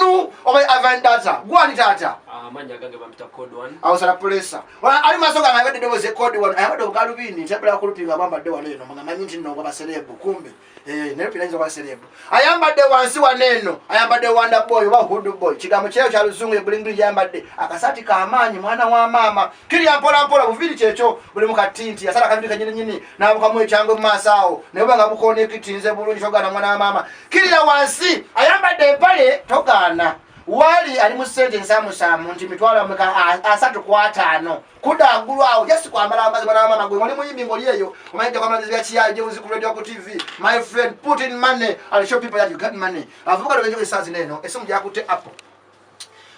Wanu oba Ivan Data. Gwani tata. Manja gange bamita code 1. Awusala pressa. Wala ali masoga ngabede debo ze code 1. Ayabade ugalubini tabula kulupinga bamba de waleno mangamanyi nti no kwa celeb kumbe. Nepi nanzo kwa celeb. Ayambade wansi waneno. Ayambade wonder boy oba hood boy. Chigamo cheo cha luzungu ebulingiri yambade. Akasati ka amanyi mwana wa mama. Kiri ampola mpola buvili checho buli mukatinti asala kabiri kanyine nyini na bukamwe chango mu masao. Neba ngabukone kitinze bulungi chogana mwana wa mama. Kiri ya wansi ayambade pale togana. Wali ali mu sente nsamu nti mitwala ameka asatu kwa 5 kudagulwa awo just kwambala ambazi mwana mama gwe mwalimu yimbi ngoli eyo umayita kwa mlanzi yachiya je uzi ku radio ku TV my friend put in money I'll show people that you got money avuka do nje isazi neno esimu yakute apple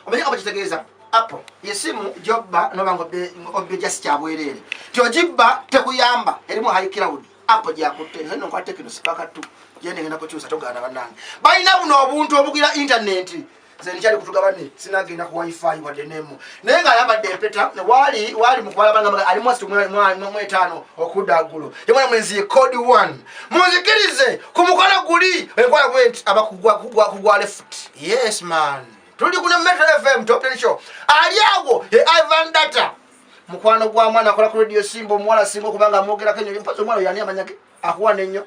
omenye abachitegeza apple yesimu jobba no bango be just chabwerere tojibba tekuyamba elimu high cloud apple yakute neno kwa tekino sipaka tu yene ngenda kuchusa togana banange bayina buno obuntu obugira internet zenjali kutugabane sinagenda ku wifi wa denemo nenga yabadde peta wali mukwala banga ali mwastu mwe 5 okudagulo yemwe mwenzi code 1 muzikirize kumukola guli enkwala kwent abakugwa left yes man tuli kuna Metro FM top 10 show aliago Ivan Data mukwano gwa mwana akola ku radio Simbo mwala Simbo kubanga mwogera kenyo mpazo mwala yani amanyake akuwa nenyo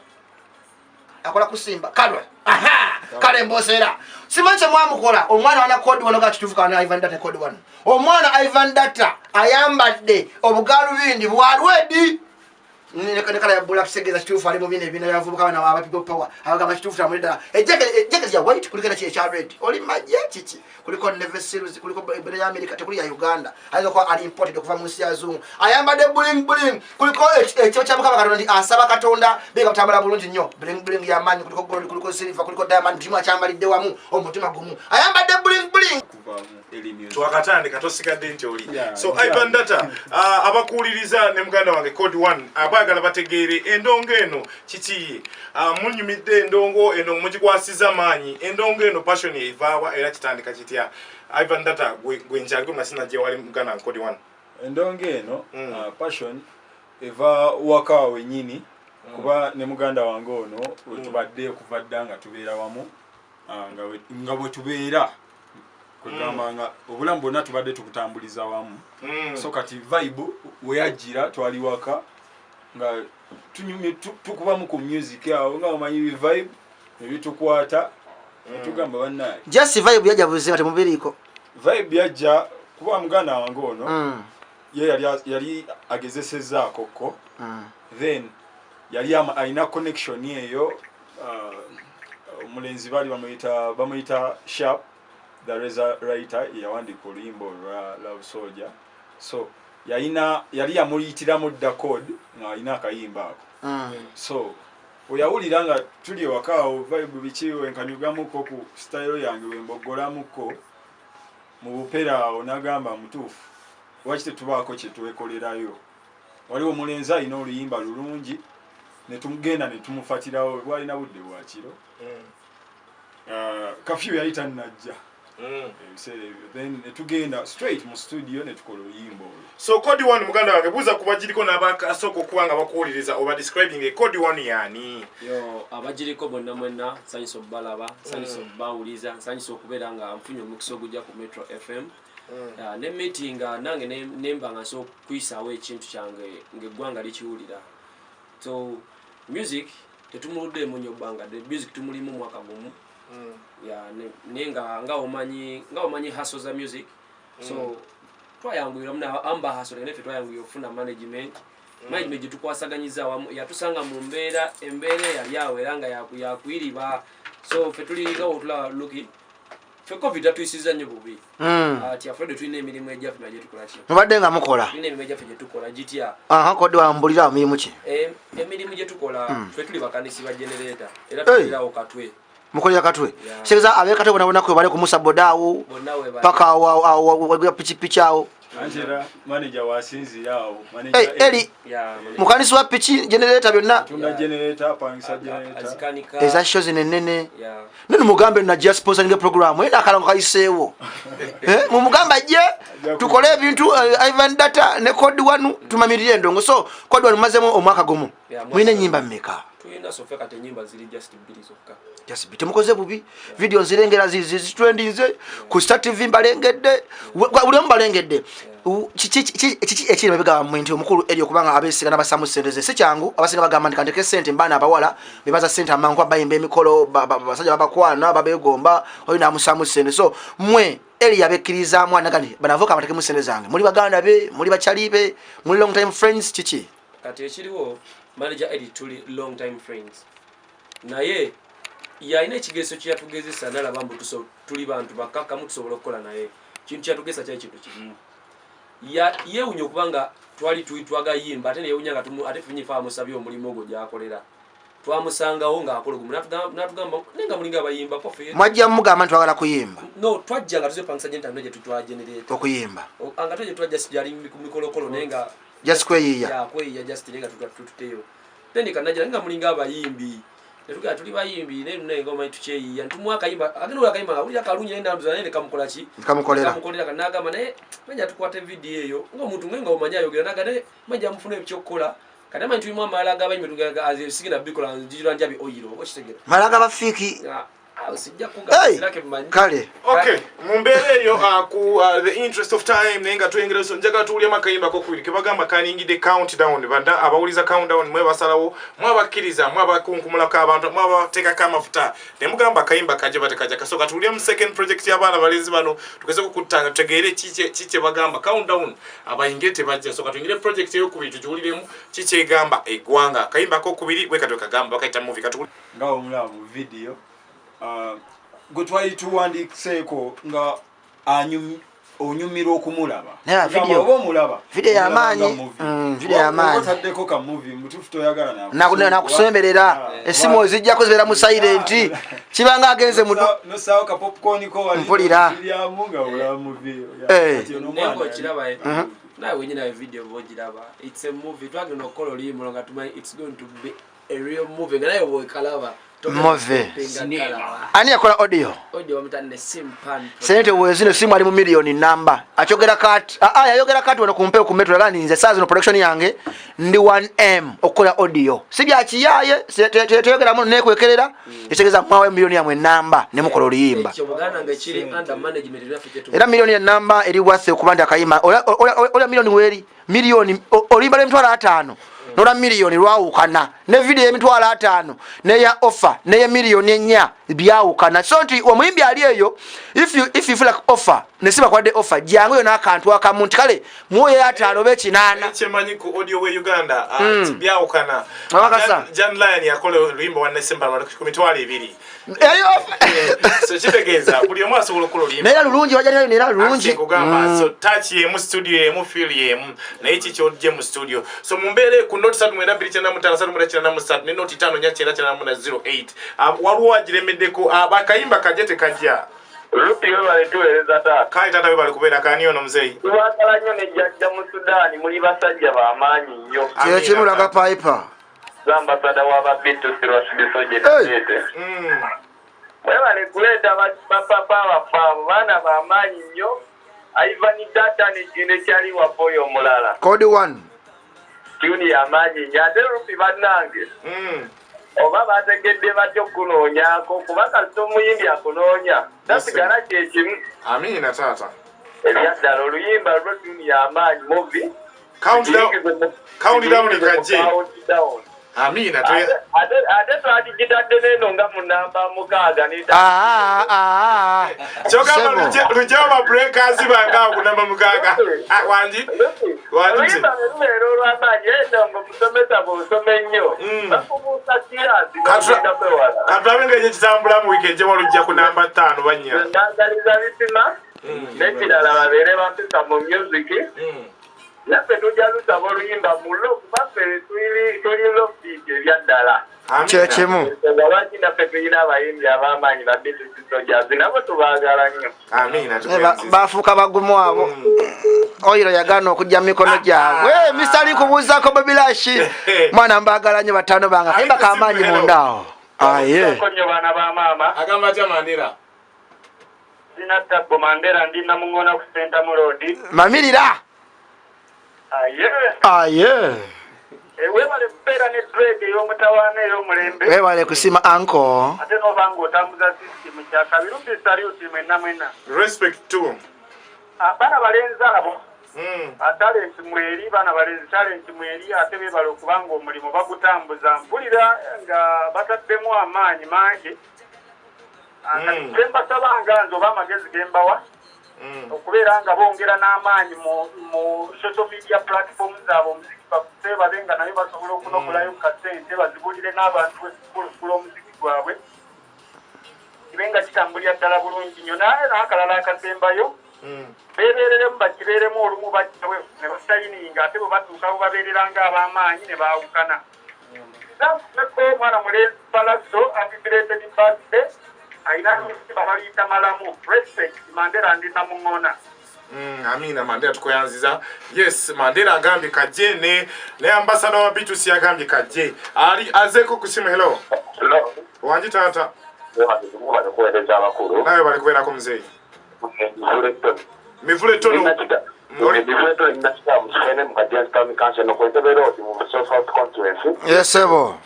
akola kusimba kalwa aha kale mbosera simanche mwamukola omwana wana code 1 gachitufuka na Ivan Data code 1 omwana Ivan Data ayambadde obugalu bindi bwalwedi nekala ya black segeza chitufu ali mu bine bina yavubuka na aba people power abaga chitufu tamulida ejeke ya white kulikana cha red oli majechichi kuliko never series kuliko bene ya America tekuli ya Uganda alizo kwa ali imported kuva mu nsi ya zungu ayambadde bling kuliko echo cha mukaba katonda asaba katonda bega kutambala bulungi nnyo bling ya manyi kuliko gold kuliko silver kuliko diamond timu achambalidde wamu omutima gumu ayambadde bling kuva elimi twakatandika tosikadde nti oli so Ivan Data abakuuliriza ne muganda wange code 1 abagala bategeere endongo eno kiki munyumidde endongo eno mugikwasiza maanyi endongo eno passion evaawa era kitandika kitya Ivan Data gwe njago masina je wali muganda code 1 endongo eno passion eva waka wenyini kuba ne muganda wange ono tubadde kuvaddanga tubeera wamu nga bwe tubeera kugamba nga obulamu bonna tubadde tukutambuliza wamu so kati vibe weyajira twali waka nga tunyumye tukuba mu music yao nga omanyi vibe ebitukwata tugamba banna just vibe yaja buze ate mubiriko vibe yaja kuba muganda wange ono ye yali agezeseza akoko then yali aina connection yeyo omulenzi bali bamuyita Sharp the writer yawandika oluyimba olwa Love Soldier so yali yamuyitiramu dda code nga alina akayimba ako so oyawulira nga tuli wakaawo vibe biki wenkanyugamuko ku style yange wembogolamuko mu bupera awo nagamba mutuufu lwaki tetubaako kye twekolerayo waliwo omulenzi alina oluyimba lulungi ne tumugenda ne tumufatirawo bwalina budde bwakiro kafyu yali tannajja then tugenda straight mu studio ne tukola oyimbo so code 1 muganda wange buza kubajiriko nabakasoko kubanga bakuuliriza oba describing code 1 yani yo abajiriko bonna mwenna sanyiso balaba sanyiso bawuliza sanyiso okubeera nga mfunye omukisa ogujja ku Metro FM ne meeting nange nembanga so kwisawo ekintu kyange ngeggwanga likiwulira so music tetumuludde munyobanga the music tumulimu mwaka gumu ya nenga nga omanyi hustle za music so twayanguyira muna amba hustle ne twayanguyira ofuna management tukwasaganyiza yatusanga mu embeera yali awo era nga yakwiriba so fetuliga otula looking fe covid atuisiza nnyo bubi ati afredo tulina emirimu ejjaffe naje tukola ki mubadde nga mukola tulina emirimu ejjaffe gye tukola gitya kodi wambulira emirimu ki emirimu gye tukola fe tuli bakanisi ba generator era tulirawo katwe mukolera katwe segeza abe katwe bona ko bale kumusa bodawo paka wa pichi awo Angela manager wasinzira awo manager eli mukanisi wa pichi generator byonna tuna generator pangisa generator eza shows nene nene mugambe na just sponsoring program enda kala ngaisewo mu mugamba je tukole ebintu Ivan Data ne code 1 tumamirire ndongo so code 1 mazemo omwaka gumu mwine nyimba mmeka Tulina sofe kati ennyimba ziri just 2 zokka. Just temukoze bubi. Video zirengera trendinze ku Star TV mbalengedde. Buli mbalengedde. Chichi ekiri mabega mwinti omukulu eri okubanga abesigana basamu sendeze si kyangu abasinga bagamba ndi kandeke sente mbana abawala bebaza sente amangu abayimba emikolo basajja babakwana babegomba oyina amusamu sende so mwe eri yabekkiriza mwana gani banavoka amateke mu sende zange muri baganda be muri bachali be muri long time friends chichi kati ekiriwo manager edit tuli long time friends naye yaina ekigezo kyatugezesa nalaba mbu tuli bantu bakaka mutusobola okukola naye kintu kyatugesa kya kintu kimu yewunya okubanga twali tuyitwaga yimba ate neyewunya nga ate finyifa musabye omulimu ogwo gyakolera twamusangawo ng'akola gumu natugamba nenga mulinga abayimba kofe mwajja mugamba ntwagala kuyimba no twajja nga tuze pangisa jenta ndoje tutwa generate okuyimba anga toje twajja sijali mikolokolo nenga just kweyiya ya kweyiya just nenga tuteyo then kanajja nenga mulinga abayimbi netuga tuli bayimbi ne ngoma itucheyiya ntumwaka yimba ageno akayimba ngabulya kalunye enda nduza nene kamukola ki kamukolera kanaga mane manja tukwate video eyo ngomuntu ngenga omanyayo gera naga ne manja mufune ebyokola kada mantu imwe amalaga abayimbi tunga azisigina bikola njijira njabi oyiro okitegera malaga bafiki sijja kuga kale okay mumbereyo ku the interest of time nenga tuyengerezo njaga tulya makayimba ko kubiri kebagamba kaningide countdown banda abawuliza countdown mwe basalawo mwabakiriza mwabakunkumulako abantu mwabateka kamafuta nemugamba kayimba kaje batekaja kasoka tulya mu second project y'abana balezi bano tukeze kukutanga tegere chiche bagamba countdown abayingete bajja soka tuyingire project yo kubiri tujuliremu chiche gamba egwanga kayimba ko kubiri wekatoka gamba bakaita movie katuli ngawo mulamu video gutwali tuwandikiseeko nga onyumira okumulaba video yamanyi video yamanyi otaddeko ka movie mutufu toyagala nakusemberera esimu ozijjako zibeera mu silent kibanga agenze mu nosawo ka popcorn ko wali mpulira nga ola movie nengo kiraba nawe wenyina video bogiraba it's a movie twagenda okukola oluyimba nga tumanyi it's going to be a real movie nga naye bwekalaba Move. Ani yakola audio? Audio wamutane simpan. Sente wezine simu ali mu million number. Achogera kat. Yayogera kat wano kumpe ku metro lani nze sazi no production yange ndi 1M okola audio. Sibya kiyaye teyogera mu nekwekerera itegeza mwawe million yamwe number ne mukola oliyimba. Ekyo buganda ngekiri under management yafike era million ya number eri worth okubanda kayima. Ola million weri million olimba le mtwala 5. Nora million lwawukana ne video emitwala 5 ne ya offer ne ya million 4 byawukana so nti omuyimbi ali eyo if you feel like offer ne siba kwade offer jangu yo nakantu akamuntu kale muye ya 5 be 8 echemanyi ku audio we Uganda byawukana Jan Lion yakole limbo wa December ku mitwala 2 eyo so chitegeza buli omwe asobola okukola limbo nera lulungi wajja nera lulungi kugamba so touch ye mu studio ye mu feel ye na ichi chodje mu studio so mumbere ku note 3 ne note 5 nyachera chana muna 08 waluwa ajiremedeko bakayimba kajete kajja Lupi wale tueleza tata. Kai tata wale kubera kanio no mzee. Wakala nyone jajja mu Sudani muri basajja ba amanyi nnyo. Kye kimulaga piper. Zamba sada waba bitu sirwa bisoje tete. Wale kuleta papa wa bana ba amanyi nnyo. Aivani tata ni jine chali wapoyo mulala. Code 1. Tuni ya maji nyade rupi banange. Oba bategedde batyo kunonyako kubanga tomuyimbi akunoonya tasigala kyekimu. Amina tata. Ebyaddala oluyimba lw'etuni y'amaanyi movie. Count down ikaje. Amina to ate twagigitadde neno nga mu namba 6 nita. Chokama lujama breakers banga ku namba 6. Wanji. Oluyimba lero lw'amaanyi era ngo musomesa bw'osome nnyo. Bakubuusa kirasi ng'ogenda kwewala. Katwabenga ekitambula mu weekend gye walujja ku namba 5 banya. Ndangaliza bitima. N'ekirala babeere bampisa mu music. Nafe tujalusa oluyimba mulo kubaffe tuli lofiti ebyaddala. Kyekemu. Lwaki naffe tulina abayimbi ab'amaanyi babitu kisojazi nabo tubaagala nnyo. Amina. Bafuuka bagumu abo. Oyiro yagana okujja mikono gyabwe. Mr. Linkubuuzako Babilashi. Mwana mbagala nnyo batano banga. Kayimba k'amaanyi mundaawo. Aye. Konyo bana ba mama. Agamba cha Mandera. Sina tabo Mandera ndi namungona ku Center Road. Mamirira. Aye. Aye. webale kubeera ne dread ey'omutawaana ey'omulembe webale kusima anko ate n'obanga otambuza system kyakabirundi saluti mwena respect to bana balenzi abo talent mweri bana balenzi talent mweri ate bebale okubanga omulimu bagutambuza mpulira nga bataddemu amaanyi mangi kembasabanga nze oba amagezi gembawa okubeera nga bongera n'amaanyi mu social media platforms zaabwe omuziki bakuseebale nga naye basobola okunokolayo kasente bazibulire n'abantu bekulukula omuziki gwabwe kibe nga kitambulira ddala bulungi nnyo naye n'akalala akasembayo beebereremu bakibeeremu olumu bajjawe ne basayininga ate bwe batuuka bo babeerera ng'ab'amaanyi ne baawukana neko omwana mulenzi Palazzo happy birthday aina babaliyita malamu respect Mandela ndi namuŋŋona amina Mandela tukoyanziza yes Mandela agambye kajje ne ambassador wa B2C agambye kajje ali azeko kusimu hello wanji tata nawe bali kubeerako muzeeyi mivule tono yes ebo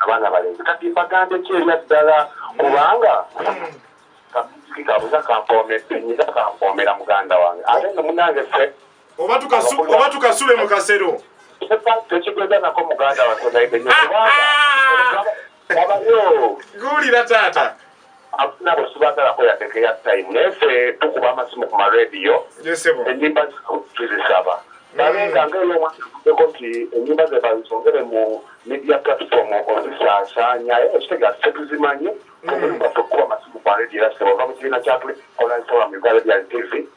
abana balenzi kati bagambe kyerya ddala kubanga kabuza kampomera muganda wange ate nomunange fe oba tukasule mu kasero tekikweza nako muganda wange naye gulira tata nabo sibagalako yatekeya time nefe tukuba amasimu ku maradio enyimba tuzisaba nalenga ngaeyomwako nti enyimba ze bazisongere mu media platform ozisasanya ekitega setuzimanye omulimbaffe okuba amasimu ku maradio era sebava mu kibiina kyatule online migwalo bya TV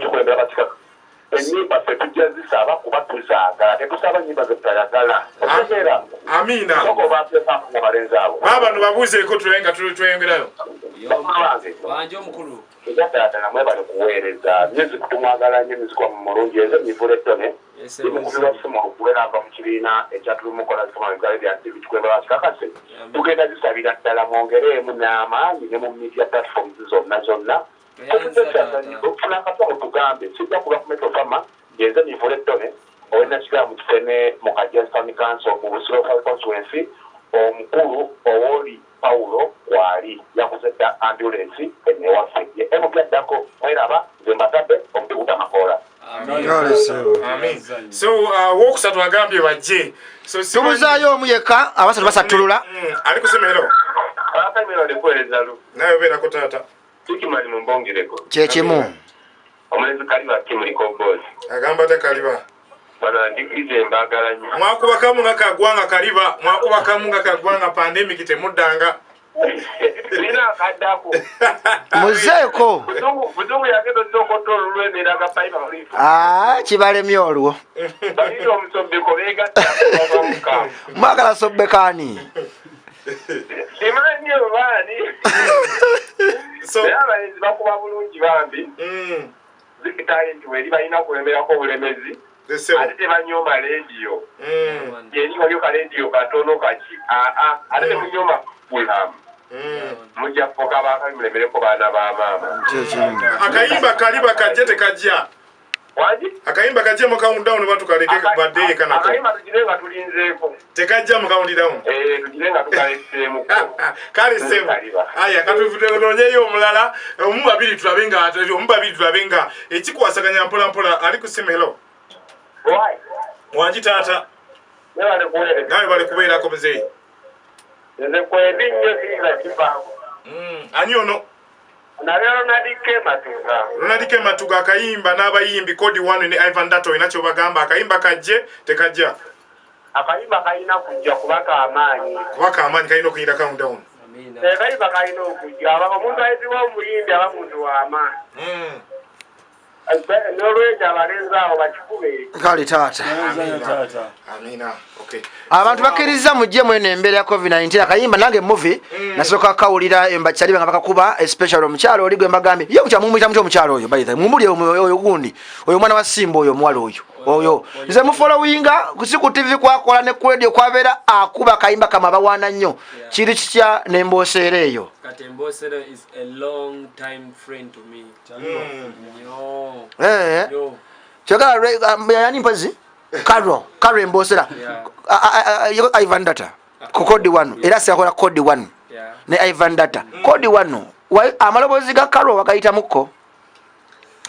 tukulembera batikaka enyimba ffe tujja zisaba kuba tuzaagala tetusaba nyimba ze tutayagala otegeera amina obatesamu balenzi abo babano babuuzeeko tulenga tweyongerayo wanje omukulu ddala mwebale kuweereza music tumwagala nnyo music wa mulungi ezo mivule ttone imukubirwasimu okuweranga mu kibiina ekyatulumukola zikomaigale bya TV tukwemba bakikakase tugenda zisabira ddala mwongereemu n'amaanyi ne mu media platforms zonna okufuna akatono tugambe kijja kuba ku Metro Pharma yenze mivule ttone owenakigala mu kisene mu Kajenzi County Council mu Busiro constituency omukulu owoli Paulo kwali yakuzedda ambulance enewaffe ye emupyaddako mweraba nze mbatadde omuteguta makola amen so wokusatu agambye bajje so tubuzaayo omu yekka abasatu basatulula ali kusemero akamiro likuweereza lu naye obeerako taata tukimali mumbongereko kyekimu omulenzi kaliba kimuliko bozi agamba tekaliba bana ndikize mbagala nnyo mwakubakamu nga kagwanga kaliba mwakubakamu nga kagwanga pandemic temuddanga nina akaddako muzeeko buzungu yagenda otokoto olulwenderaga payipa mulifu kibalemye olwo balina omusobbeko beegattamuka mwagala sobbekaani simanyi obaani naye abalenzi bakuba bulungi bambi zikitaye nti weri balina kulemerako obulemezi ate tebanyoma rediyo yeri waliyo karediyo katono kaki ate temunyoma fulhamu mujja kufoka bakalimulemereko baana ba maama akayimba kaliba kajje tekajja waji akayimba kajje mu countdown batukaleke badde kanako akayimba tugire nga tulinzeeko tekajja mu countdown tugire nga tukaleseemuko kale sebo aya katuvudonyeyo omulala omu babiri tulabe nga ekikwasaganya mpola mpola ali kusimelo wanji taata nawe bali kubeerako muzeeyi nze kwendi nnyo singa kifaako ani ono nabyo Ronald K Matuga akayimba n'abayimbi Code 1 ne Ivan Dato ina kyo bagamba akayimba kajje tekajja akayimba kalina kujja kubaka amaanyi kalina okuyinda countdown akayimba kalina okujja omuntu ayiziwa omuyimbi aba muntu w'amaanyi n'olwekyo abalenzi abo bakikube kale taata amina okay abantu bakkiriza mujje mwene embeera ya COVID-19 akayimba nange movie nasooka kawulira embakyali nga bakakuba especially omukyalo oli gwe mbagambye ye kukya mumuyita mutya omukyalo oyo bayita mumuli oyo gundi oyo mwana wa Simba oyo omuwala oyo nze mufolowinga kusi ku TV kwakola ne ku radio kwabeera akuba akayimba kama bawaana nnyo kiri kitya n'embooseera eyo kati embooseera is a long time friend to me kyogala yani mpazi Carol Embosera Ivan Data ku code 1 era siyakola code 1 ne Ivan Data code 1 amalobozi ga Carol wagayita muko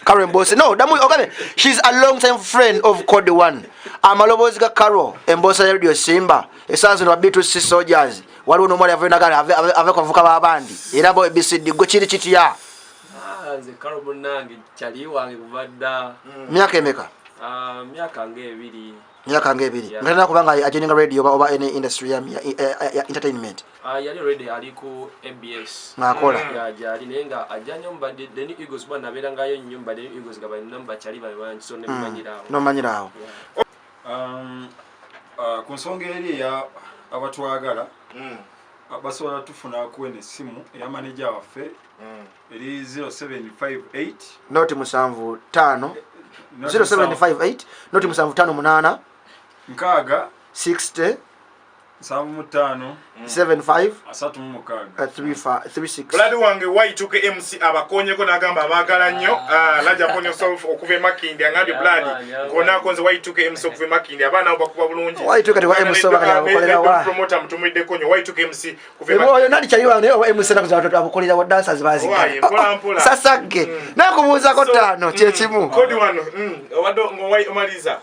Carol Embosera no damu okay she's a long time friend of code 1 amalobozi ga Carol Embosera radio Simba esanzo no bitu si soldiers waliwo no mwali avena gala ave kuvuka babandi era bo BCD go chiri chitiya nze Carol Bonange chali wange kubadda myaka emeka myaka ngebiri ngana kubanga ajeninga radio oba any industry ya entertainment yali radio ali ku MBS nakola yali nenga ajanyo mbadde Deni Eagles bwana nabera ngayo nyumba Deni Eagles gaba namba chali babanji so nomanyirawo ku nsonga eri ya abatwagala basobola tufuna kuwena essimu eya manager waffe eri 0758 noti 75 0758 noti 75 nkaaga 60 75 75 36 Blood wange waituke MC abakonyeko nagamba abagala nnyo laja ponyo self okuve makindi angambye Blood kona konze waituke MC okuve makindi abana bakuba bulungi waituke wa MC abakolera wa promoter mtumide konyo waituke MC kuve makindi oyo nali chaliwa ne wa MC nakuzatoto abakolera wa dancers bazi sasage nakumuza ko tano kyekimu kodi wano wado ngowai omaliza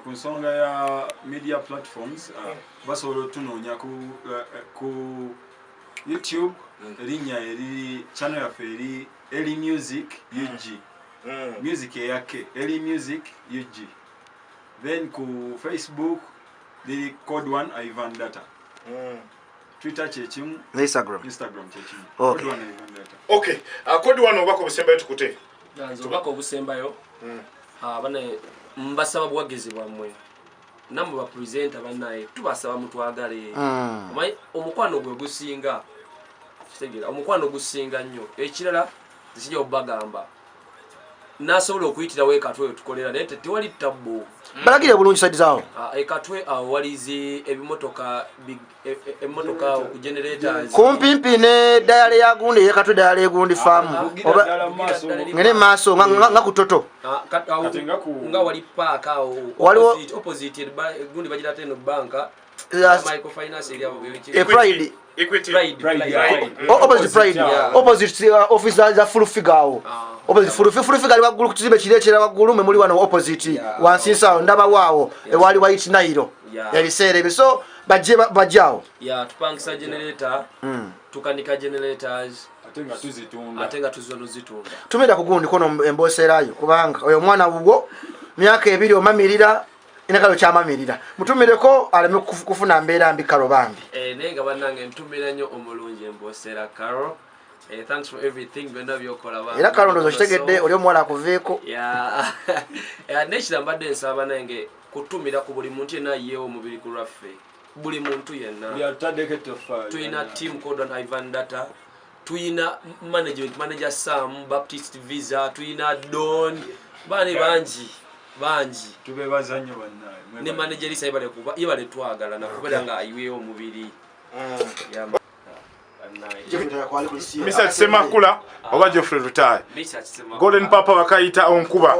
ku nsonga ya media platforms basobola tunoonya ku YouTube erinnya eri channel yaffe eri Eli Music UG music eyake Eli Music UG then ku Facebook the code 1 Ivan Data Twitter chechimu Instagram chechimu okay. Code 1 Ivan Data okay code 1 obako busembayo tukute nzo bako busembayo bane mbasaba bwagezi bwamwe namwe ba presenter banaye tubasaba mutwagale omukwano gwe gusinga kitegera omukwano gusinga nnyo ekirala zisijja obagamba nasobola okuyitira we katwe tukolera naye tewali tabbu balagire bulungi side zaawo ekatwe awo walizi ebimotoka emotoka ku generators kumpimpi ne dayale ya gundi ye katwe dayale ya gundi farm oba ngene maso nga kutoto nga wali park awo opposite gundi bajira teno banka microfinance area Pride opposite Pride opposite office za full figure opposite full figure wagulu kutuzibe kirekera wagulu me muri wano opposite wansinsa ndaba wawo wali white nairo yalisere biso bajjawo tupangisa generator tukanika generators atenga tuzitunda tumeda kugundi kono emboserayo kubanga oyo mwana bubwo myaka ebiri omamirira inakalo kyamamirira mutumireko aleme kufuna mbeera mbi Carol bambi nenga banange ntumira nnyo omulungi Embosera Carol thanks for everything benda byokola ba era Carol ndozo kitegedde oli omwala akuveeko nekira mbadde nsaba nange kutumira ku buli muntu yenna yeewo omubiri ku lwaffe buli muntu yenna tuyina team code on Ivan Data tuyina manager Sam Baptist Visa tuyina Don bani banji tubebaza nnyo bannaye ne manager Lisa ibale twagala nakubera nga ayiweewo omubiri Mr. Semakula oba Geoffrey Rutayi Golden Papa bakayita onkuba